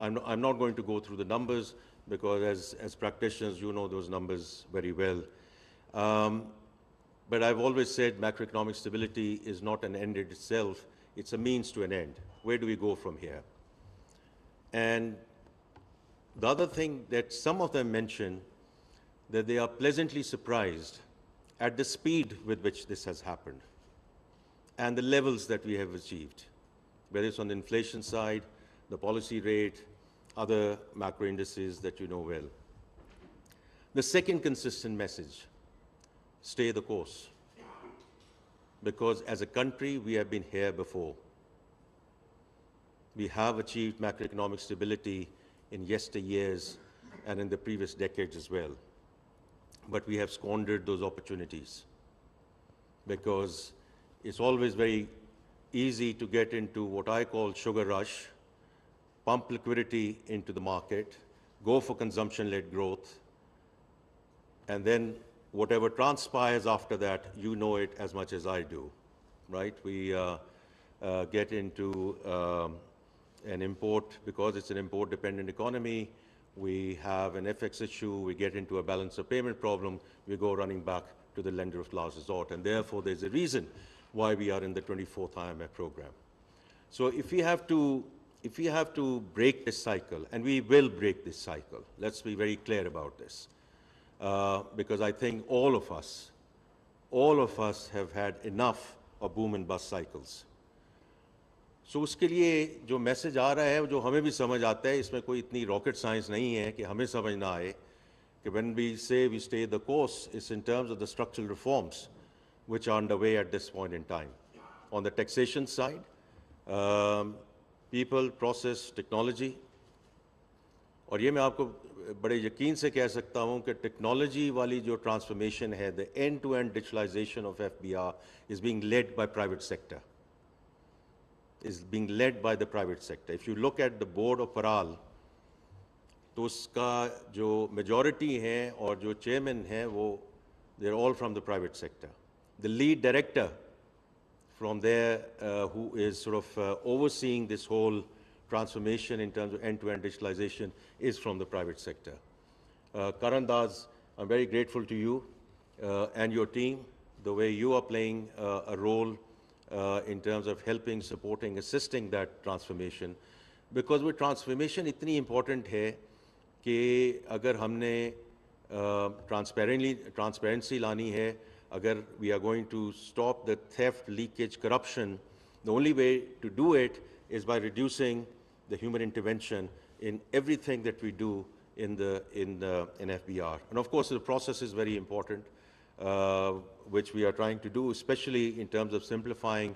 I'm not going to go through the numbers because as practitioners, you know those numbers very well. But I've always said macroeconomic stability is not an end in itself, it's a means to an end. Where do we go from here? And the other thing that some of them mention, that they are pleasantly surprised at the speed with which this has happened and the levels that we have achieved, whether it's on the inflation side, the policy rate, other macro indices that you know well. The second consistent message, stay the course. Because as a country, we have been here before. We have achieved macroeconomic stability in yesteryears and in the previous decades as well. But we have squandered those opportunities because it's always very easy to get into what I call sugar rush, pump liquidity into the market, go for consumption-led growth, and then whatever transpires after that, you know it as much as I do, right? We get into an import, because it's an import-dependent economy, we have an FX issue, we get into a balance of payment problem, we go running back to the lender of last resort, and therefore there's a reason why we are in the 24th IMF program. So if we have to break this cycle, and we will break this cycle, let's be very clear about this, because I think all of us have had enough of boom and bust cycles. So उसके लिए जो message आ रहा है, जो हमें भी समझ आता है, इसमें कोई इतनी रॉकेट साइंस नहीं है कि हमें समझ ना आए कि when we say we stay the course, it's in terms of the structural reforms which are underway at this point in time. On the taxation side, people, process, technology, और ये मैं आपको बड़े यकीन से कह सकता हूँ कि टेक्नोलॉजी वाली जो ट्रांसफॉर्मेशन है, the end-to-end digitalization of FBR is being led by private sector. Is being led by the private sector. If you look at the board of Paral, तो उसका जो majority हैं और जो chairman हैं वो they're all from the private sector. The lead director from there who is sort of overseeing this whole transformation in terms of end-to-end digitalization is from the private sector. Karan Das, I'm very grateful to you and your team, the way you are playing a role in terms of helping, supporting, assisting that transformation. Because वो transformation इतनी important है कि अगर हमने transparency लानी है, अगर we are going to stop the theft, leakage, corruption, the only way to do it is by reducing the human intervention in everything that we do in FBR. And of course, the process is very important, which we are trying to do, especially in terms of simplifying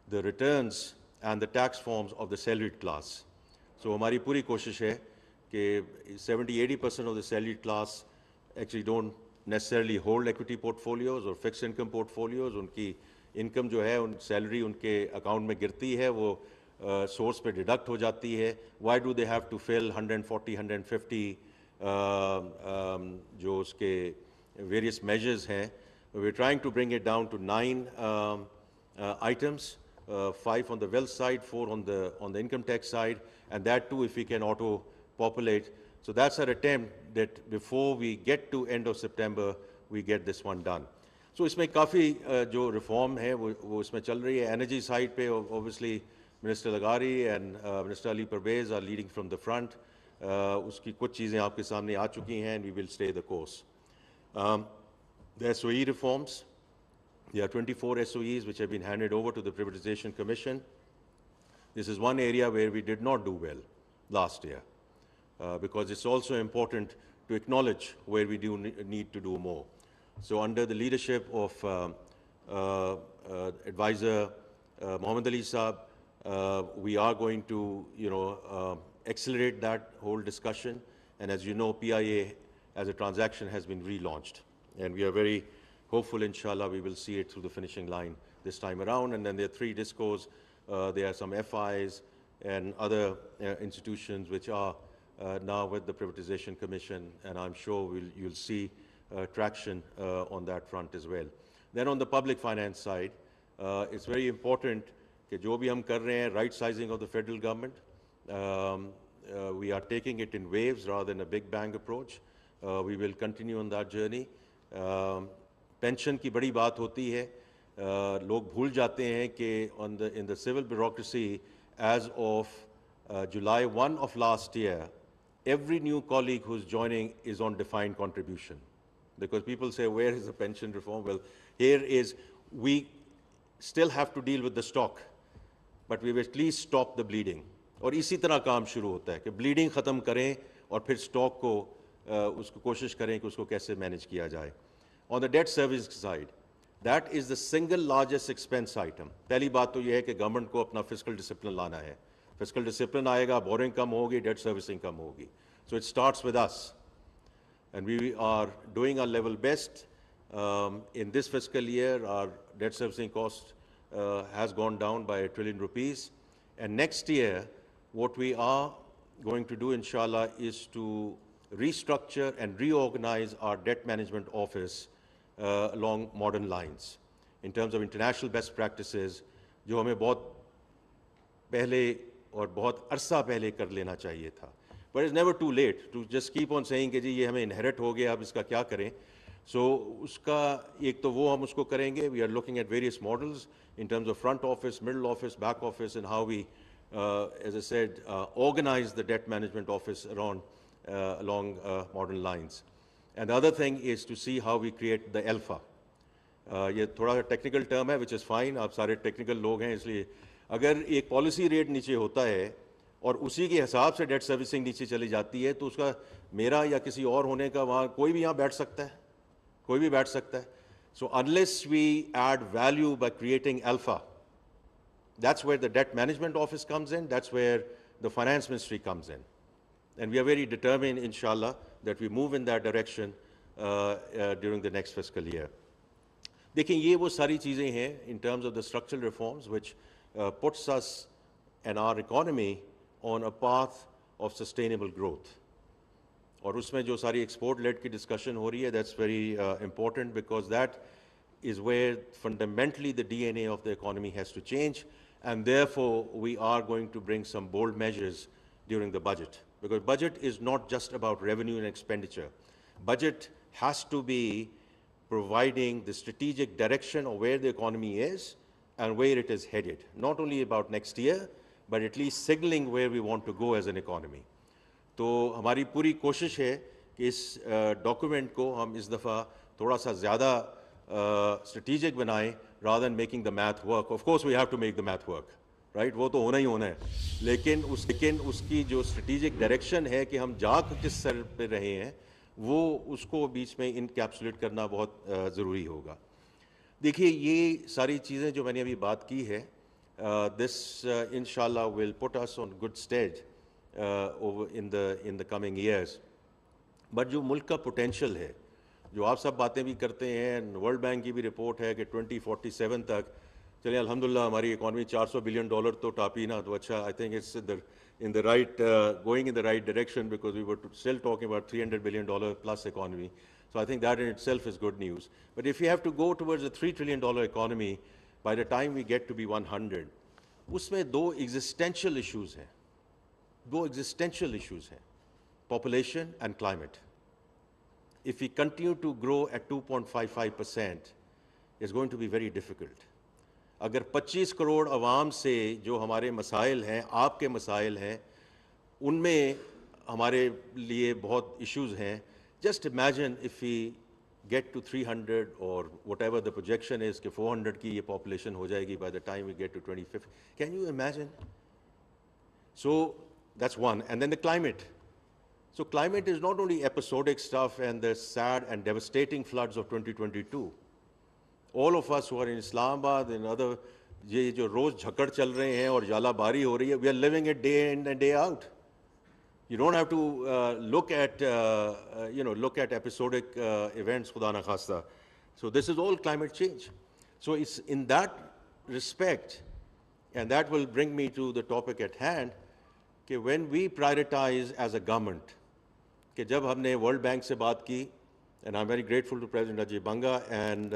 the returns and the tax forms of the salaried class. So हमारी पूरी कोशिश है कि 70-80% of the salaried class actually don't necessarily hold equity portfolios or fixed income portfolios. उनकी income जो है, उन salary उनके account में गिरती है, वो source पे deduct हो जाती है. Why do they have to fill 140, 150 जो उसके various measures हैं? We're trying to bring it down to 9 items, 5 on the wealth side, 4 on the income tax side, and that too if we can auto-populate. So that's our attempt that before we get to end of September, we get this one done. So इसमें काफ़ी जो reform है वो इसमें चल रही है. Energy side पे obviously Minister Lagari and Minister Ali Parvez are leading from the front. उसकी कुछ चीज़ें आपके सामने आ चुकी हैं, and we will stay the course. The SOE reforms, there are 24 SOEs which have been handed over to the Privatization Commission. This is one area where we did not do well last year, because it's also important to acknowledge where we do need to do more. So under the leadership of Advisor Muhammad Ali Saab, we are going to, accelerate that whole discussion. And as you know, PIA as a transaction has been relaunched. And we are very hopeful, inshallah, we will see it through the finishing line this time around. And then there are 3 discos. There are some FIs and other institutions which are now with the Privatization Commission. And I'm sure you'll see traction on that front as well. Then on the public finance side, it's very important कि जो भी हम कर रहे हैं, right sizing of the federal government, we are taking it in waves rather than a big bang approach. We will continue on that journey. Pension की बड़ी बात होती है. लोग भूल जाते हैं कि in the civil bureaucracy, as of July 1 of last year, every new colleague who's joining is on defined contribution. Because people say, where is the pension reform? Well, here is, we still have to deal with the stock, but we've at least stopped the bleeding. और इसी तरह काम शुरू होता है कि bleeding ख़त्म करें और फिर stock को उसको कोशिश करें कि उसको कैसे manage किया जाए. On the debt service side, that is the single largest expense item. पहली बात तो ये है कि government को अपना fiscal discipline लाना है. Fiscal discipline आएगा, borrowing कम होगी, debt servicing कम होगी. So it starts with us. And we are doing our level best. In this fiscal year, our debt servicing cost has gone down by ₹1 trillion. And next year, what we are going to do, inshallah, is to restructure and reorganize our debt management office along modern lines in terms of international best practices, जो हमें बहुत पहले और बहुत अरसा पहले कर लेना चाहिए था. But it's never too late to just keep on saying कि जी ये हमें inherit हो गया, अब इसका क्या करें. So उसका एक तो वो हम उसको करेंगे. We are looking at various models in terms of front office, middle office, back office, and how we, as I said, organize the debt management office around along modern lines. And the other thing is to see how we create the alpha. ये थोड़ा technical term है, which is fine. आप सारे technical लोग हैं, इसलिए अगर एक policy rate नीचे होता है और उसी के हिसाब से डेट सर्विसिंग नीचे चली जाती है, तो उसका मेरा या किसी और होने का वहाँ कोई भी यहाँ बैठ सकता है, कोई भी बैठ सकता है. So unless we add value by creating alpha, that's where the debt management office comes in, that's where the finance ministry comes in. And we are very determined, inshallah, that we move in that direction during the next fiscal year. देखिए ये वो सारी चीज़ें हैं in terms of the structural reforms which puts us and our economy on a path of sustainable growth. और उसमें जो सारी export led की discussion हो रही है, that's very important because that is where fundamentally the DNA of the economy has to change, and therefore we are going to bring some bold measures during the budget. Because budget is not just about revenue and expenditure. Budget has to be providing the strategic direction of where the economy is and where it is headed. Not only about next year, but at least signaling where we want to go as an economy. तो हमारी पूरी कोशिश है कि इस document को हम इस दफ़ा थोड़ा सा ज़्यादा strategic बनाएं rather than making the math work. Of course we have to make the math work, right? वो तो होना ही होना है. लेकिन उसकी जो strategic direction है कि हम जा किस सर पे रहे हैं, वो उसको बीच में इनकैप्सुलेट करना बहुत ज़रूरी होगा. देखिए ये सारी चीज़ें जो मैंने अभी बात की है, this inshallah will put us on good stead over in the coming years. But जो मुल्क का potential है, जो आप सब बातें भी करते हैं, वर्ल्ड बैंक की भी रिपोर्ट है कि 2047 तक चलिए अल्हम्दुलिल्लाह हमारी इकॉनमी $400 billion तो टापी ना, तो अच्छा, I think it's in the right going in the right direction because we were still talking about $300 billion plus economy. So I think that in itself is good news. But if we have to go towards a $3 trillion economy by the time we get to be 100, उसमें दो existential issues हैं. दो existential issues हैं. Population and climate. If we continue to grow at 2.55%, it's going to be very difficult. अगर 25 करोड़ आवाम से जो हमारे मसाइल हैं, आपके मसाइल हैं, उनमें हमारे लिए बहुत issues हैं. Just imagine if we get to 300 or whatever the projection is कि 400 की ये population हो जाएगी by the time we get to 2050. Can you imagine? So that's one. And then the climate. So climate is not only episodic stuff and the sad and devastating floods of 2022. All of us who are in Islamabad and other, ये जो रोज झकड़ चल रहे हैं और जालाबारी हो रही है, we are living it day in and day out. You don't have to look at episodic events, खुदा ना खास्ता. So this is all climate change. So it's in that respect, and that will bring me to the topic at hand, कि when we prioritize as a government, कि जब हमने World Bank से बात की, and I'm very grateful to President Ajay Banga and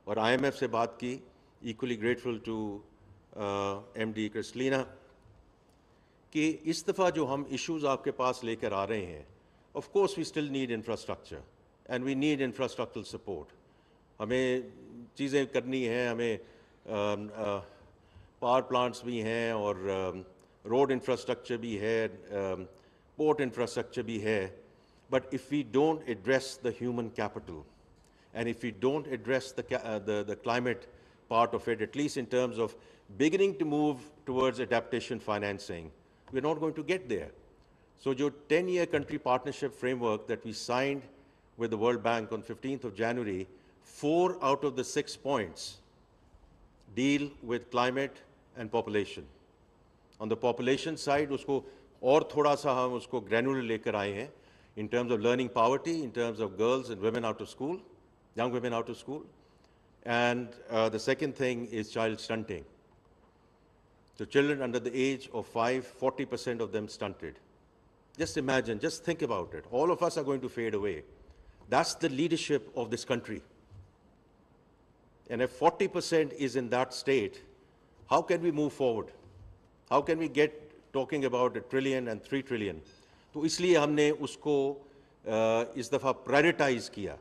और IMF से बात की, equally grateful to MD Kristalina, कि इस दफ़ा जो हम इश्यूज़ आपके पास लेकर आ रहे हैं, of course we still need infrastructure and we need infrastructural support. हमें चीज़ें करनी हैं, हमें पावर प्लांट्स भी हैं और रोड इंफ्रास्ट्रक्चर भी है, पोर्ट इंफ्रास्ट्रक्चर भी है. But if we don't address the human capital, and if we don't address the climate part of it, at least in terms of beginning to move towards adaptation financing, we're not going to get there. So the 10-year country partnership framework that we signed with the World Bank on 15th of January, 4 out of the 6 points deal with climate and population. On the population side, usko aur thoda sa hum usko granular lekar aaye hain in terms of learning poverty, in terms of girls and women out of school, young women out of school. And the second thing is child stunting. So children under the age of 5, 40% of them stunted. Just imagine, just think about it. All of us are going to fade away. That's the leadership of this country. And if 40% is in that state, how can we move forward? How can we get talking about $1 trillion and $3 trillion? तो इसलिए हमने उसको इस दफ़ा prioritise किया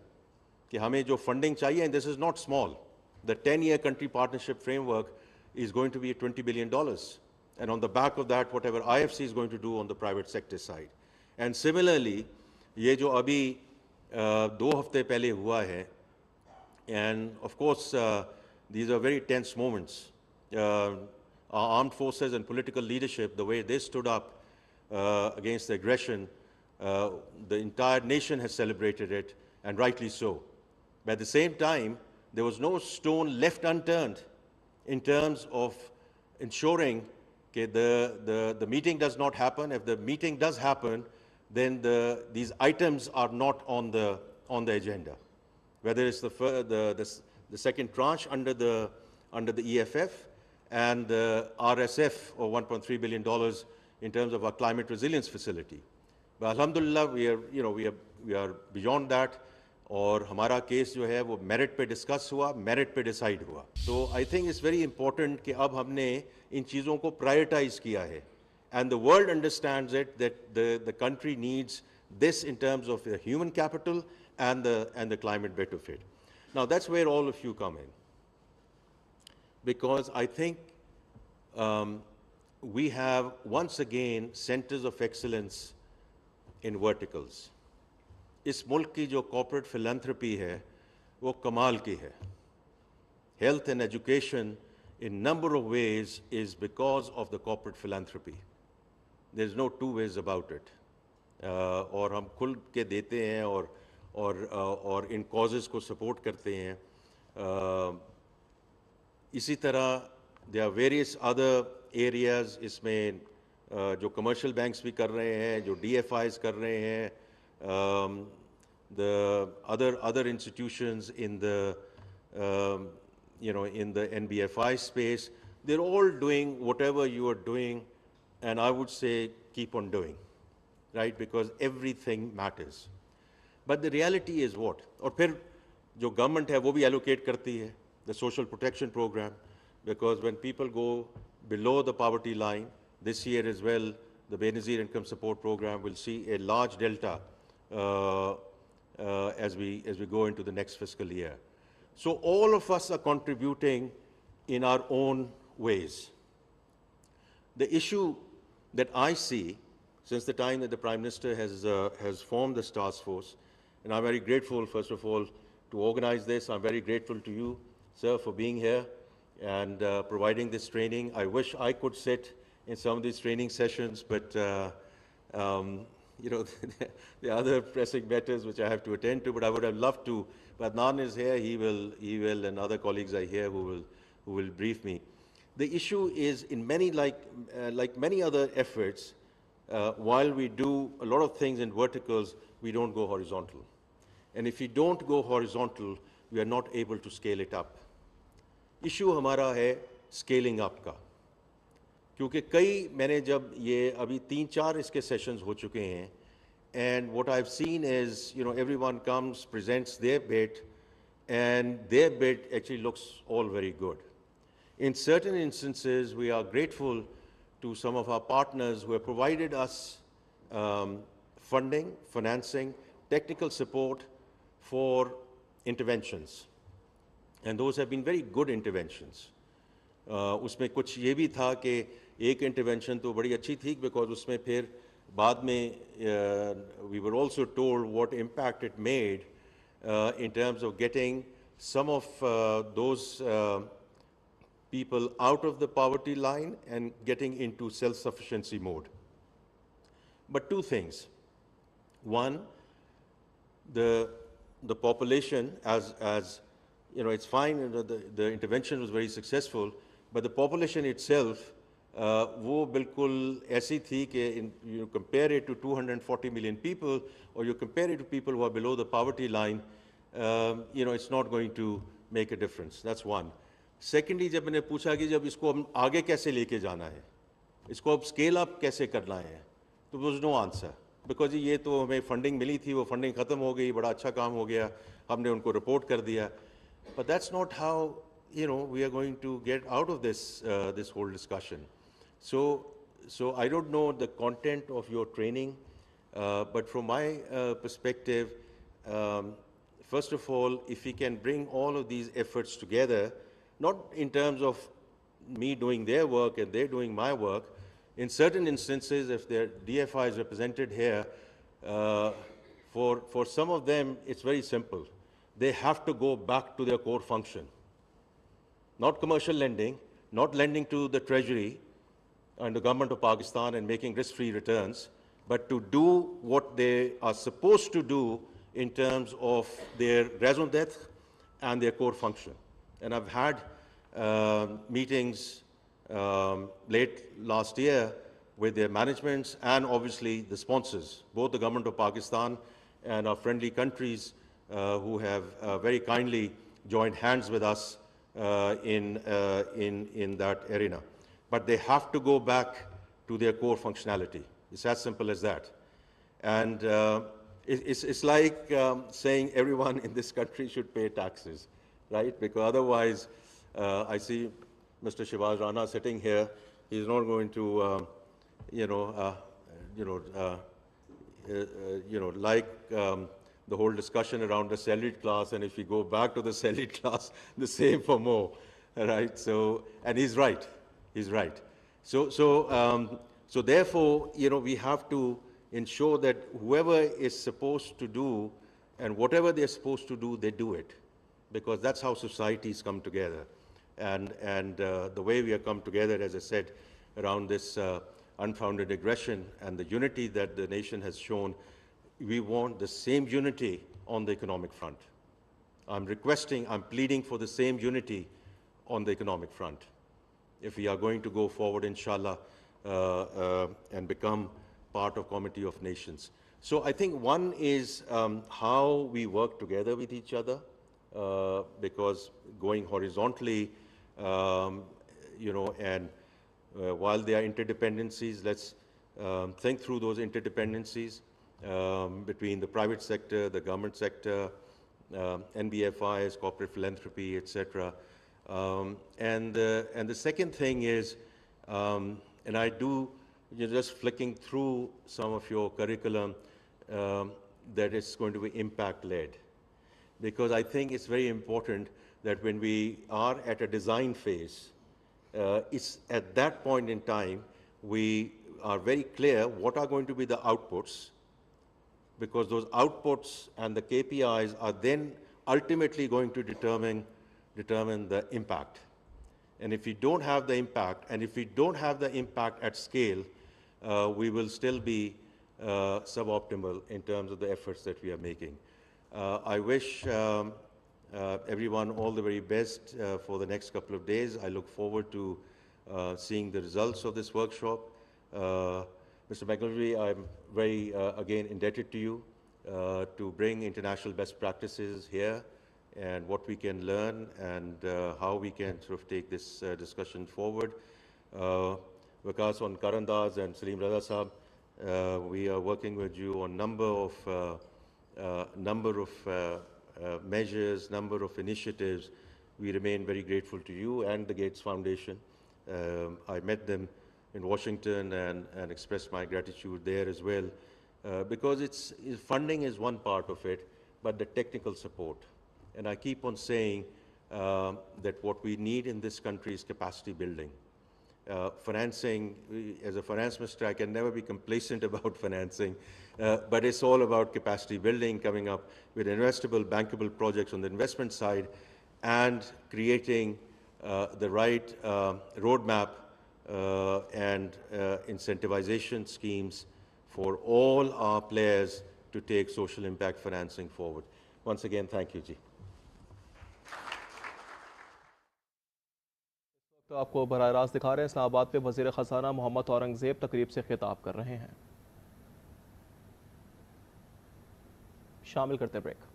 कि हमें जो फंडिंग चाहिए, and this is not small. The 10-year country partnership framework is going to be $20 billion. And on the back of that, whatever IFC is going to do on the private sector side. And similarly, ये जो अभी 2 हफ्ते पहले हुआ है, and of course, these are very tense moments. Our armed forces and political leadership, the way they stood up against the aggression, the entire nation has celebrated it, and rightly so. But at the same time, there was no stone left unturned in terms of ensuring that the meeting does not happen. If the meeting does happen, then these items are not on the agenda. Whether it's the second tranche under the EFF and the RSF of $1.3 billion in terms of our climate resilience facility. But alhamdulillah, we are beyond that. और हमारा case जो है वो merit पे discuss हुआ, merit पे decide हुआ. So I think it's very important कि अब हमने इन चीज़ों को प्रायोरिटाइज किया है. And the world understands it, that the country needs this in terms of the human capital and the climate bit of it. Now that's where all of you come in. Because I think we have once again centers of excellence in verticals. इस मुल्क की जो corporate philanthropy है वो कमाल की है. Health and education in number of ways is because of the corporate philanthropy. There's no two ways about it. और हम खुल के देते हैं और इन causes को support करते हैं. इसी तरह there are various other areas इसमें जो commercial banks भी कर रहे हैं, जो DFIs कर रहे हैं, the other institutions in the in the NBFI space, they're all doing whatever you are doing, and I would say keep on doing, right? Because everything matters. But the reality is what? और फिर जो government है वो भी allocate करती है, the social protection program, because when people go below the poverty line, this year as well, the Benazir Income Support Program will see a large delta as we go into the next fiscal year. So all of us are contributing in our own ways. The issue that I see since the time that the Prime Minister has formed this task force, and I'm very grateful, first of all, to organize this. I'm very grateful to you, sir, for being here and providing this training. I wish I could sit in some of these training sessions, but there are other pressing matters which I have to attend to, but I would have loved to. But Adnan is here, he will, and other colleagues are here who will brief me. The issue is in many, like many other efforts, while we do a lot of things in verticals, we don't go horizontal. And if we don't go horizontal, we are not able to scale it up. Issue हमारा है scaling up का. क्योंकि मैंने जब ये अभी 3-4 इसके sessions हो चुके हैं, and what I've seen is, everyone comes, presents their bit, and their bit actually looks all very good. In certain instances, we are grateful to some of our partners who have provided us funding, financing, technical support for interventions. And those have been very good interventions. उसमें कुछ ये भी था कि एक intervention तो बड़ी अच्छी थी because उसमें फिर बाद में we were also told what impact it made in terms of getting some of those people out of the poverty line and getting into self-sufficiency mode. But two things. One, the population, as you know, it's fine, the intervention was very successful, but the population itself, वो बिल्कुल ऐसी थी कि you compare it to 240 million people, or you compare it to people who are below the poverty line, you know, it's not going to make a difference. That's one. Secondly, जब मैंने पूछा कि जब इसको हम आगे कैसे लेके जाना है, इसको अब scale up कैसे करना है, तो there was no answer. Because ये तो हमें funding मिली थी, वो funding ख़त्म हो गई, बड़ा अच्छा काम हो गया, हमने उनको report कर दिया. But that's not how, you know, we are going to get out of this this whole discussion. So I don't know the content of your training, but from my perspective, first of all, if we can bring all of these efforts together, not in terms of me doing their work and they're doing my work, in certain instances, if their DFI is represented here, for some of them, it's very simple. They have to go back to their core function. Not commercial lending, not lending to the Treasury and the government of Pakistan and making risk-free returns, but to do what they are supposed to do in terms of their raison d'etre and their core function. And I've had meetings late last year with their managements and obviously the sponsors, both the government of Pakistan and our friendly countries who have very kindly joined hands with us in that arena. But they have to go back to their core functionality. It's as simple as that. And it's like saying everyone in this country should pay taxes, right? Because otherwise, I see Mr. Shivaj Rana sitting here. He's not going to, like the whole discussion around the salaried class, and if we go back to the salaried class, the same for more, right? So, and he's right. He's right. So therefore, you know, we have to ensure that whoever is supposed to do and whatever they're supposed to do, they do it, because that's how societies come together. And the way we have come together, as I said, around this unfounded aggression and the unity that the nation has shown, we want the same unity on the economic front. I'm pleading for the same unity on the economic front. If we are going to go forward, inshallah, and become part of Committee of Nations. So I think one is how we work together with each other, because going horizontally, and while there are interdependencies, let's think through those interdependencies between the private sector, the government sector, NBFIs, corporate philanthropy, etc. And the second thing is, and I do, just flicking through some of your curriculum, that it's going to be impact-led. Because I think it's very important that when we are at a design phase, it's at that point in time, we are very clear what are going to be the outputs, because those outputs and the KPIs are then ultimately going to determine the impact. And if we don't have the impact, and if we don't have the impact at scale, we will still be suboptimal in terms of the efforts that we are making. I wish everyone all the very best for the next couple of days. I look forward to seeing the results of this workshop. Mr. McElvey, I'm very, again, indebted to you to bring international best practices here and what we can learn and how we can sort of take this discussion forward. Vikas on Karandaz and Salim Raza Sahab, we are working with you on number of measures, number of initiatives. We remain very grateful to you and the Gates Foundation. I met them in Washington and express my gratitude there as well, because funding is one part of it, but the technical support. And I keep on saying that what we need in this country is capacity building. Financing, as a finance minister, I can never be complacent about financing, but it's all about capacity building, coming up with investable, bankable projects on the investment side, and creating the right roadmap and incentivization schemes for all our players to take social impact financing forward. Once again, thank you, Ji. तो आपको बराह रास्त दिखा रहे हैं इस्लामाबाद पे वज़ीर ख़ज़ाना मोहम्मद औरंगज़ेब तकरीब से खिताब कर रहे हैं। शामिल करते हैं ब्रेक।